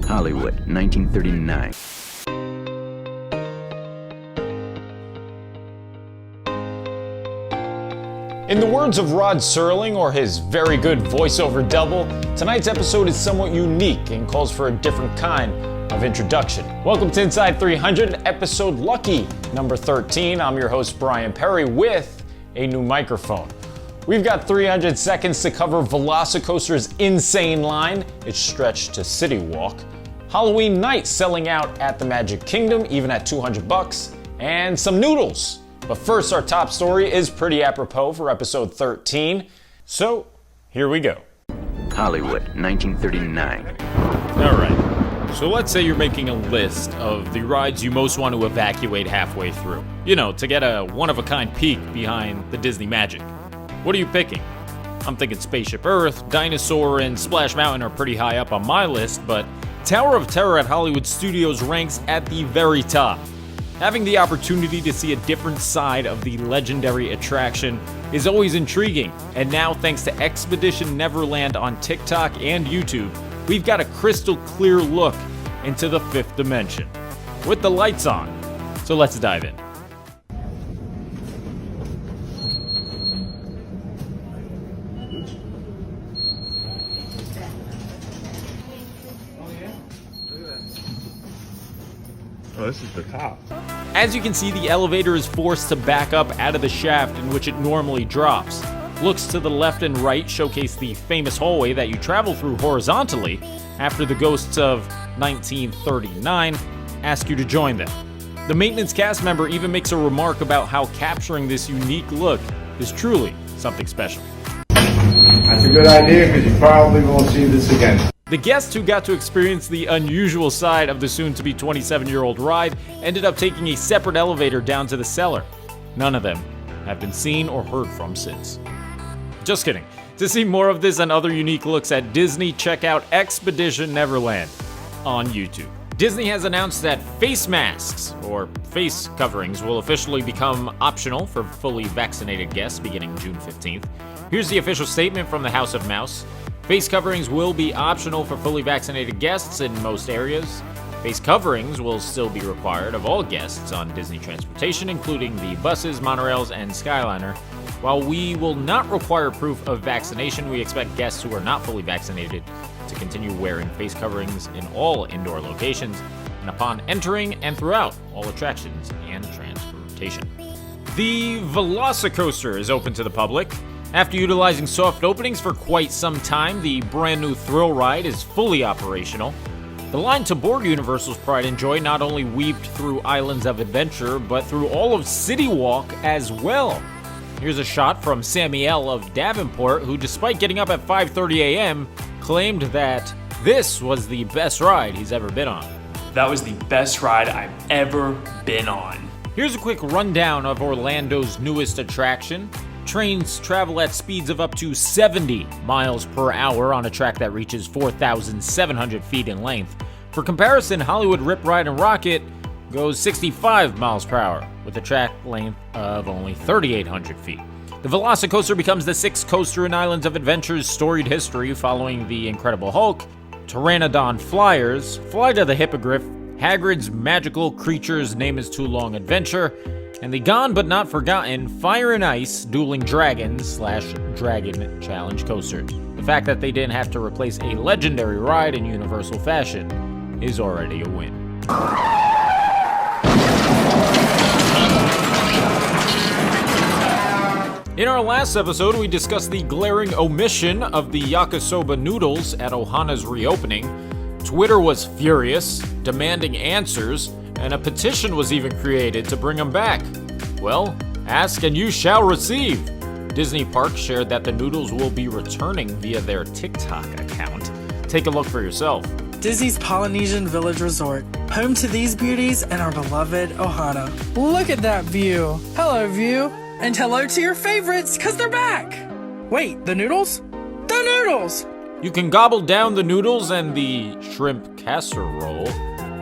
Hollywood, 1939. In the words of Rod Serling, or his very good voiceover double, tonight's episode is somewhat unique and calls for a different kind of introduction. Welcome to Inside 300, episode lucky number 13. I'm your host, Brian Perry, with a new microphone. We've got 300 seconds to cover Velocicoaster's insane line, its stretch to City Walk, Halloween night selling out at the Magic Kingdom, even at $200, and some Noodles. But first, our top story is pretty apropos for episode 13. So, here we go. Hollywood, 1939. All right. So let's say you're making a list of the rides you most want to evacuate halfway through. You know, to get a one-of-a-kind peek behind the Disney magic. What are you picking? I'm thinking Spaceship Earth, Dinosaur, and Splash Mountain are pretty high up on my list, but Tower of Terror at Hollywood Studios ranks at the very top. Having the opportunity to see a different side of the legendary attraction is always intriguing, and now thanks to Expedition Neverland on TikTok and YouTube, we've got a crystal clear look into the fifth dimension, with the lights on. So let's dive in. Oh, this is the top. As you can see, the elevator is forced to back up out of the shaft in which it normally drops. Looks to the left and right showcase the famous hallway that you travel through horizontally after the ghosts of 1939 ask you to join them. The maintenance cast member even makes a remark about how capturing this unique look is truly something special. That's a good idea because you probably won't see this again. The guests who got to experience the unusual side of the soon-to-be 27-year-old ride ended up taking a separate elevator down to the cellar. None of them have been seen or heard from since. Just kidding. To see more of this and other unique looks at Disney, check out Expedition Neverland on YouTube. Disney has announced that face masks, or face coverings, will officially become optional for fully vaccinated guests beginning June 15th. Here's the official statement from the House of Mouse. Face coverings will be optional for fully vaccinated guests in most areas. Face coverings will still be required of all guests on Disney transportation, including the buses, monorails, and Skyliner. While we will not require proof of vaccination, we expect guests who are not fully vaccinated to continue wearing face coverings in all indoor locations and upon entering and throughout all attractions and transportation. The Velocicoaster is open to the public. After utilizing soft openings for quite some time, the brand new thrill ride is fully operational. The line to board Universal's Pride and Joy not only weaved through Islands of Adventure, but through all of City Walk as well. Here's a shot from Samuel of Davenport, who despite getting up at 5:30 a.m., claimed that this was the best ride he's ever been on. That was the best ride I've ever been on. Here's a quick rundown of Orlando's newest attraction. Trains travel at speeds of up to 70 miles per hour on a track that reaches 4,700 feet in length. For comparison, Hollywood Rip Ride and Rocket goes 65 miles per hour with a track length of only 3,800 feet. The Velocicoaster becomes the sixth coaster in Islands of Adventure's storied history, following the Incredible Hulk, Pteranodon Flyers, Flight of the Hippogriff, Hagrid's Magical Creatures Name is Too Long Adventure, and the gone but not forgotten Fire and Ice Dueling Dragons / Dragon Challenge Coaster. The fact that they didn't have to replace a legendary ride in Universal fashion is already a win. In our last episode, we discussed the glaring omission of the yakisoba noodles at Ohana's reopening. Twitter was furious, demanding answers, and a petition was even created to bring them back. Well, ask and you shall receive. Disney Parks shared that the noodles will be returning via their TikTok account. Take a look for yourself. Disney's Polynesian Village Resort, home to these beauties and our beloved Ohana. Look at that view. Hello, view. And hello to your favorites, because they're back. Wait, the noodles? The noodles! You can gobble down the noodles and the shrimp casserole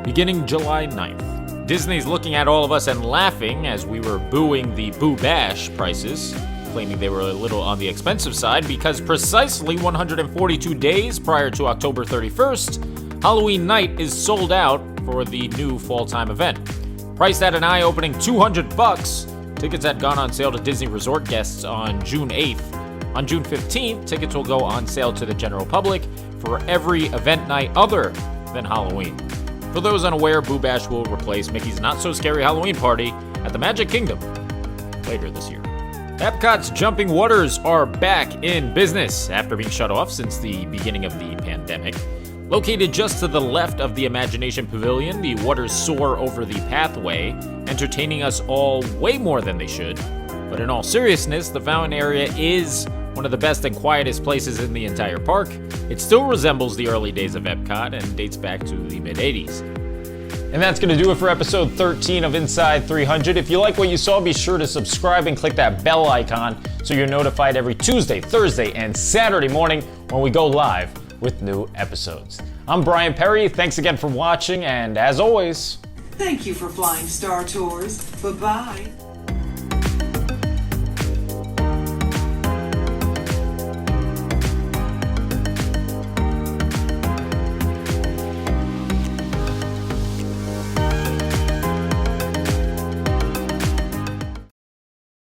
beginning July 9th. Disney's looking at all of us and laughing as we were booing the Boo Bash prices, claiming they were a little on the expensive side because precisely 142 days prior to October 31st, Halloween night is sold out for the new fall-time event. Priced at an eye-opening $200, tickets had gone on sale to Disney Resort guests on June 8th. On June 15th, tickets will go on sale to the general public for every event night other than Halloween. For those unaware, Boo Bash will replace Mickey's Not So Scary Halloween Party at the Magic Kingdom later this year. Epcot's Jumping Waters are back in business after being shut off since the beginning of the pandemic. Located just to the left of the Imagination Pavilion, the waters soar over the pathway, entertaining us all way more than they should. But in all seriousness, the fountain area is one of the best and quietest places in the entire park. It still resembles the early days of Epcot and dates back to the mid-80s. And that's going to do it for episode 13 of Inside 300. If you like what you saw, be sure to subscribe and click that bell icon so you're notified every Tuesday, Thursday, and Saturday morning when we go live with new episodes. I'm Brian Perry. Thanks again for watching, and as always, Thank you for flying Star Tours. Bye-bye.